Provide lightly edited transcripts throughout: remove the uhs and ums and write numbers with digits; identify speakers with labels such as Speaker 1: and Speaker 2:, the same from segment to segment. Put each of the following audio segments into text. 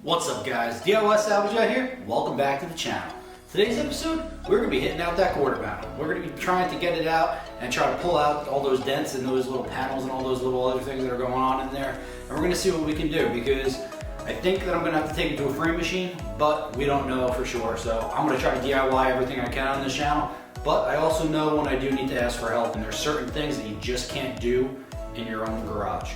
Speaker 1: What's up guys, DIY Salvage Guy here. Welcome back to the channel. Today's episode, we're going to be hitting out that quarter panel. We're going to be trying to get it out and try to pull out all those dents and those little panels and all those little other things that are going on in there. And we're going to see what we can do because I think that I'm going to have to take it to a frame machine, but we don't know for sure. So I'm going to try to DIY everything I can on this channel. But I also know when I do need to ask for help, and there's certain things that you just can't do in your own garage.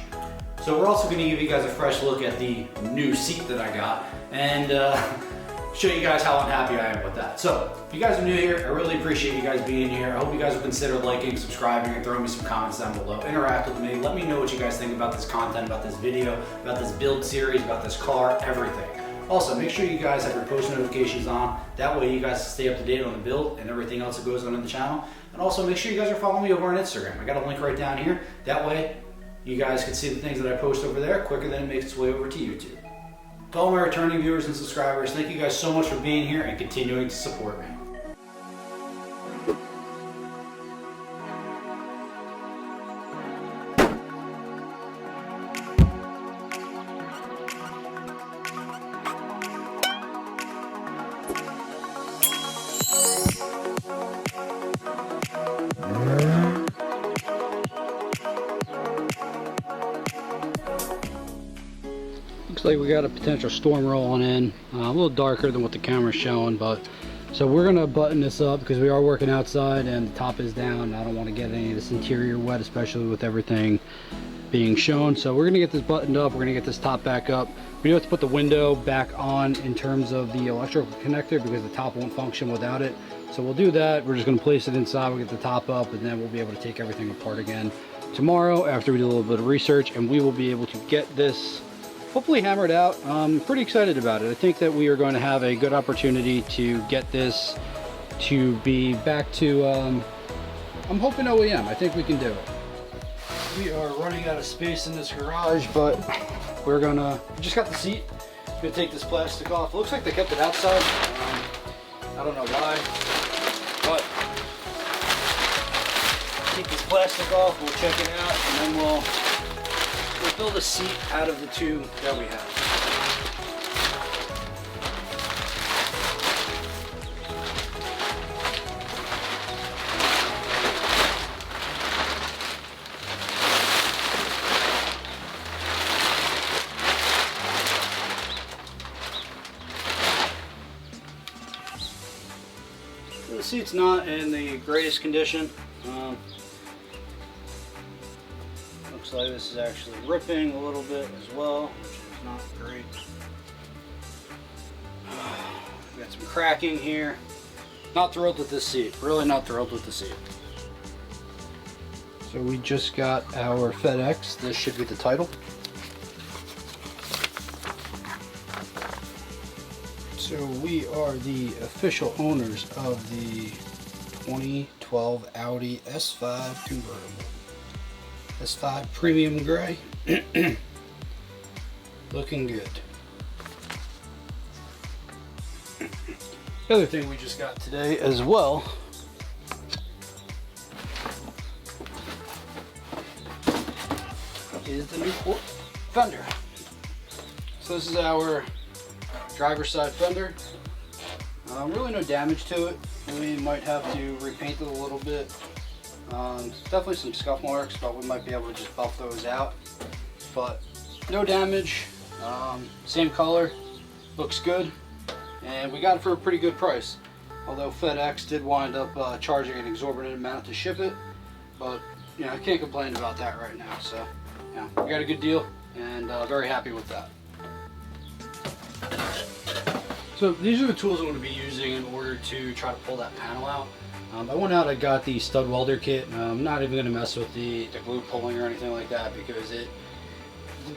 Speaker 1: So we're also going to give you guys a fresh look at the new seat that I got and show you guys how unhappy I am with that. So if you guys are new here, I really appreciate you guys being here. I hope you guys will consider liking, subscribing, and throwing me some comments down below. Interact with me. Let me know what you guys think about this content, about this video, about this build series, about this car, everything. Also, make sure you guys have your post notifications on. That way you guys stay up to date on the build and everything else that goes on in the channel. And also make sure you guys are following me over on Instagram. I got a link right down here. That way you guys can see the things that I post over there quicker than it makes its way over to YouTube. To all my returning viewers and subscribers, thank you guys so much for being here and continuing to support me.
Speaker 2: Looks like we got a potential storm rolling in, a little darker than what the camera's showing, but so we're gonna button this up because we are working outside and the top is down. I don't want to get any of this interior wet, especially with everything being shown. So we're gonna get this buttoned up, we're gonna get this top back up. We do have to put the window back on in terms of the electrical connector because the top won't function without it. So we'll do that. We're just gonna place it inside, we'll get the top up, and then we'll be able to take everything apart again tomorrow after we do a little bit of research, and we will be able to get this hopefully hammered out. I'm pretty excited about it. I think that we are going to have a good opportunity to get this to be back to, I'm hoping OEM. I think we can do it. We are running out of space in this garage, but we just got the seat. I'm gonna take this plastic off. It looks like they kept it outside. I don't know why, but take this plastic off, we'll check it out, and then we'll build a seat out of the two that we have. So the seat's not in the greatest condition. Looks like this is actually ripping a little bit as well, which is not great. We got some cracking here. Not thrilled with this seat. Really not thrilled with the seat. So we just got our FedEx. This should be the title. So we are the official owners of the 2012 Audi S5 Convertible. S5 Premium Gray. Looking good. The other thing we just got today as well is the new fender. So this is our driver's side fender. Really no damage to it. We might have to repaint it a little bit. Definitely some scuff marks, but we might be able to just buff those out. But no damage, same color, looks good, and we got it for a pretty good price. Although FedEx did wind up charging an exorbitant amount to ship it, but you know, I can't complain about that right now. So yeah, we got a good deal, and very happy with that. So these are the tools I'm going to be using in order to try to pull that panel out. I went out, I got the stud welder kit. I'm not even going to mess with the glue pulling or anything like that because the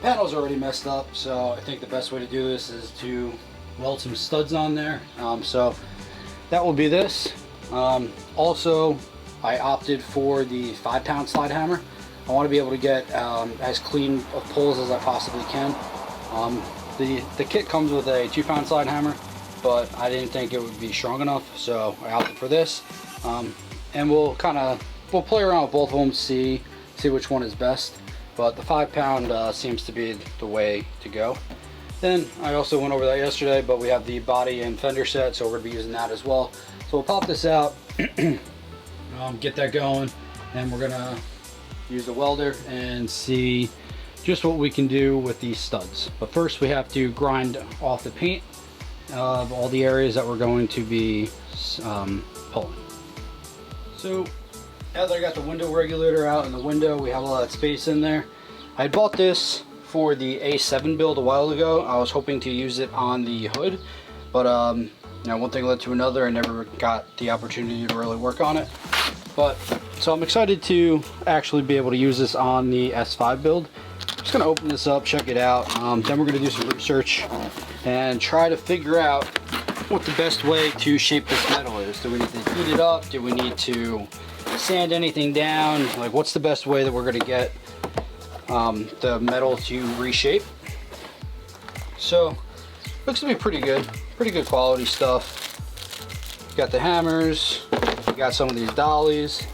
Speaker 2: panel's already messed up. So I think the best way to do this is to weld some studs on there. So that will be this. Also, I opted for the 5-pound slide hammer. I want to be able to get as clean of pulls as I possibly can. The kit comes with a 2-pound slide hammer, but I didn't think it would be strong enough, so I opted for this. And we'll play around with both of them, see which one is best. But the 5-pound seems to be the way to go. Then I also went over that yesterday, but we have the body and fender set, so we're going to be using that as well. So we'll pop this out, get that going, and we're going to use the welder and see just what we can do with these studs. But first we have to grind off the paint of all the areas that we're going to be pulling. So now that I got the window regulator out in the window, we have a lot of space in there. I bought this for the A7 build a while ago. I was hoping to use it on the hood, but you know, one thing led to another. I never got the opportunity to really work on it. But so I'm excited to actually be able to use this on the S5 build. I'm just gonna open this up, check it out. Then we're gonna do some research and try to figure out what the best way to shape this metal is. Do we need to heat it up? Do we need to sand anything down? Like, what's the best way that we're gonna get the metal to reshape? So looks to be pretty good quality stuff. Got the hammers, we got some of these dollies.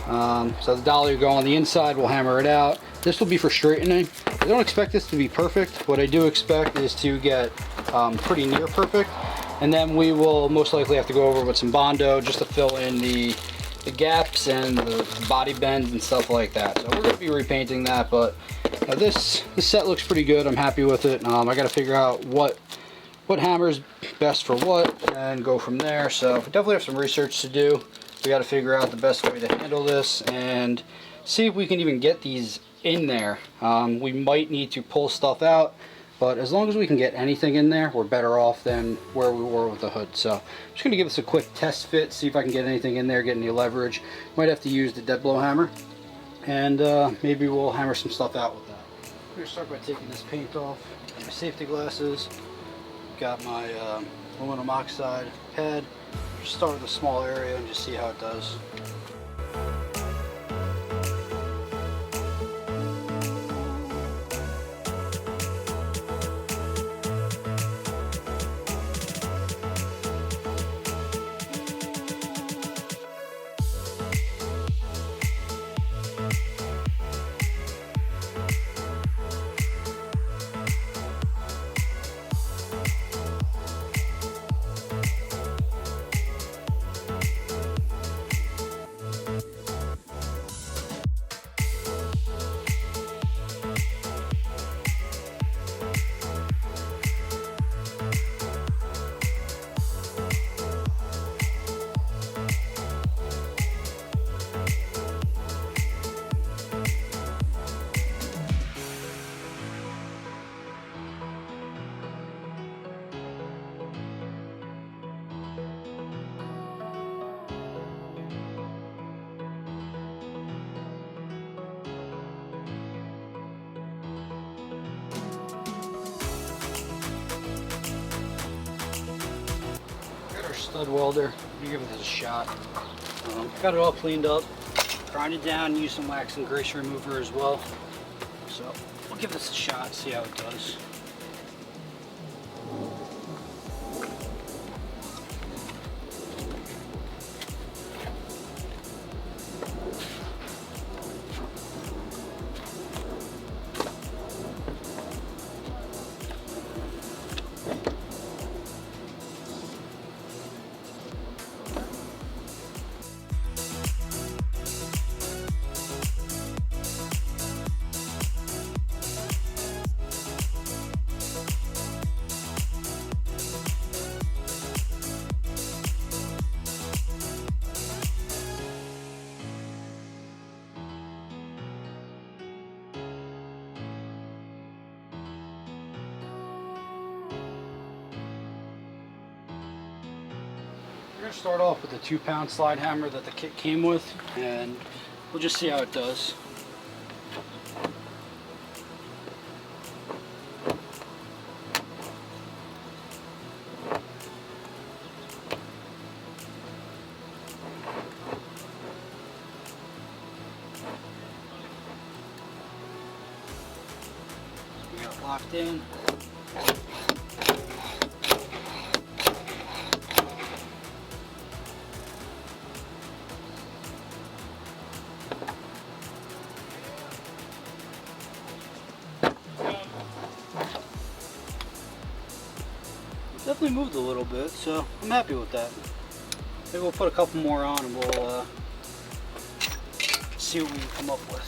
Speaker 2: So the dolly will go on the inside, we'll hammer it out. This will be for straightening. I don't expect this to be perfect. What I do expect is to get pretty near perfect, and then we will most likely have to go over with some Bondo just to fill in the gaps and the body bends and stuff like that. So we're going to be repainting that, but this set looks pretty good. I'm happy with it. I got to figure out what hammer's best for what and go from there. So we definitely have some research to do. We got to figure out the best way to handle this and see if we can even get these in there. We might need to pull stuff out, but as long as we can get anything in there, we're better off than where we were with the hood. So I'm just going to give this a quick test fit, see if I can get anything in there, get any leverage. Might have to use the dead blow hammer, and maybe we'll hammer some stuff out with that. I'm going to start by taking this paint off. Got my safety glasses, got my aluminum oxide pad. Just start with a small area and just see how it does. Stud welder. Let me give this a shot. Got it all cleaned up, grind it down, use some wax and grease remover as well. So we'll give this a shot, see how it does. We're going to start off with the 2-pound slide hammer that the kit came with, and we'll just see how it does. We got it locked in. definitely moved a little bit, so I'm happy with that. Maybe we'll put a couple more on and we'll see what we can come up with.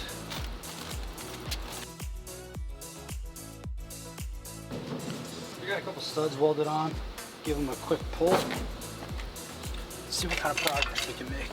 Speaker 2: We got a couple studs welded on. Give them a quick pull. See what kind of progress we can make.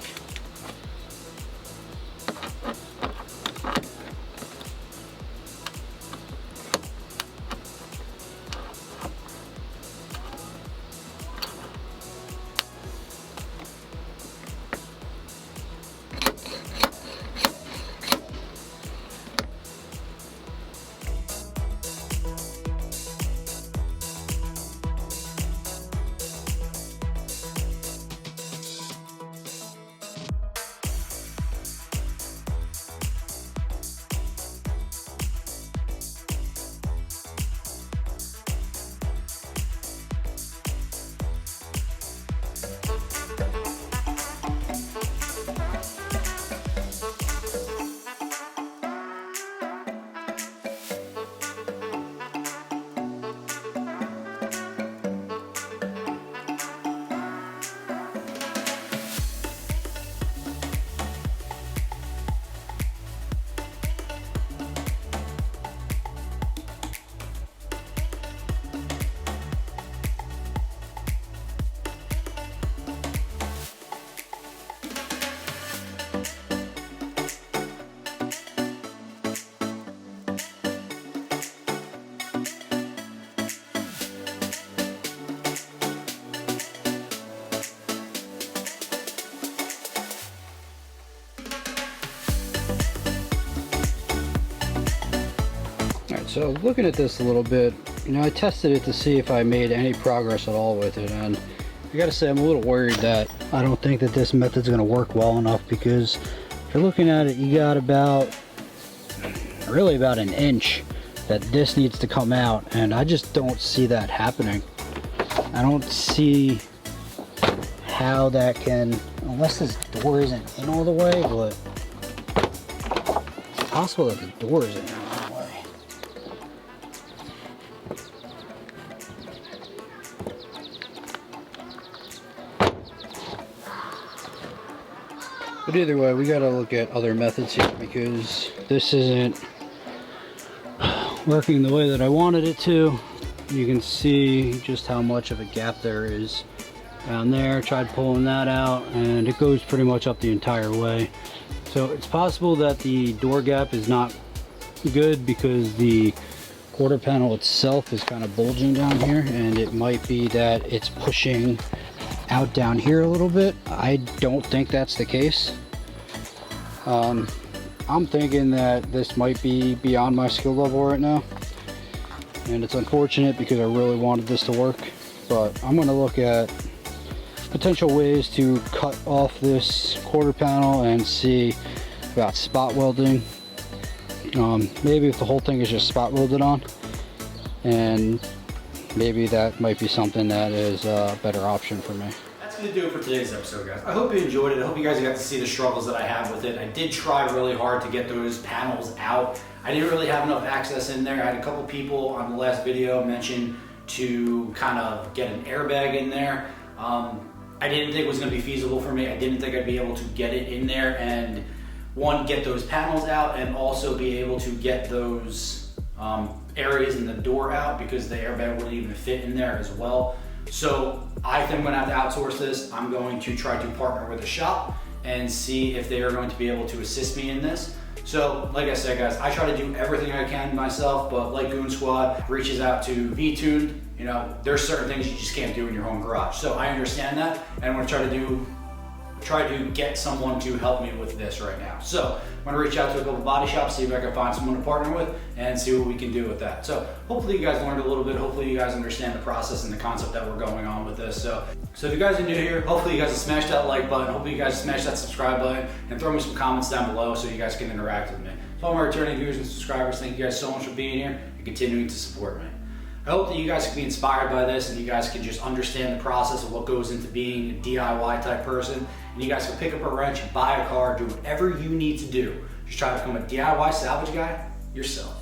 Speaker 2: So looking at this a little bit, you know, I tested it to see if I made any progress at all with it, and I gotta say I'm a little worried that I don't think that this method's gonna work well enough, because if you're looking at it, you got really about an inch that this needs to come out, and I just don't see that happening. I don't see how that can, unless this door isn't in all the way, but it's possible that the door isn't in all the way. But either way, we gotta look at other methods here, because this isn't working the way that I wanted it to. You can see just how much of a gap there is down there. Tried pulling that out and it goes pretty much up the entire way. So it's possible that the door gap is not good because the quarter panel itself is kind of bulging down here, and it might be that it's pushing out down here a little bit. I don't think that's the case. I'm thinking that this might be beyond my skill level right now, and it's unfortunate because I really wanted this to work. But I'm going to look at potential ways to cut off this quarter panel and see about spot welding. Maybe if the whole thing is just spot welded on, and maybe that might be something that is a better option for me.
Speaker 1: That's going to do it for today's episode, guys. I hope you enjoyed it. I hope you guys got to see the struggles that I have with it. I did try really hard to get those panels out. I didn't really have enough access in there. I had a couple people on the last video mention to kind of get an airbag in there. I didn't think it was going to be feasible for me. I didn't think I'd be able to get it in there and, one, get those panels out, and also be able to get those areas in the door out, because the airbag wouldn't even fit in there as well. So I think I'm going to have to outsource this. I'm going to try to partner with a shop and see if they are going to be able to assist me in this. So like I said, guys, I try to do everything I can myself, but like Goon Squad reaches out to V-Tuned, you know, there's certain things you just can't do in your home garage. So I understand that, and I'm going to try to get someone to help me with this right now. So I'm gonna reach out to a couple body shops, see if I can find someone to partner with, and see what we can do with that. So hopefully you guys learned a little bit. Hopefully you guys understand the process and the concept that we're going on with this. So if you guys are new here, hopefully you guys will smash that like button. Hopefully you guys smash that subscribe button and throw me some comments down below so you guys can interact with me. To all my returning viewers and subscribers, thank you guys so much for being here and continuing to support me. I hope that you guys can be inspired by this, and you guys can just understand the process of what goes into being a DIY type person, and you guys can pick up a wrench, buy a car, do whatever you need to do. Just try to become a DIY salvage guy yourself.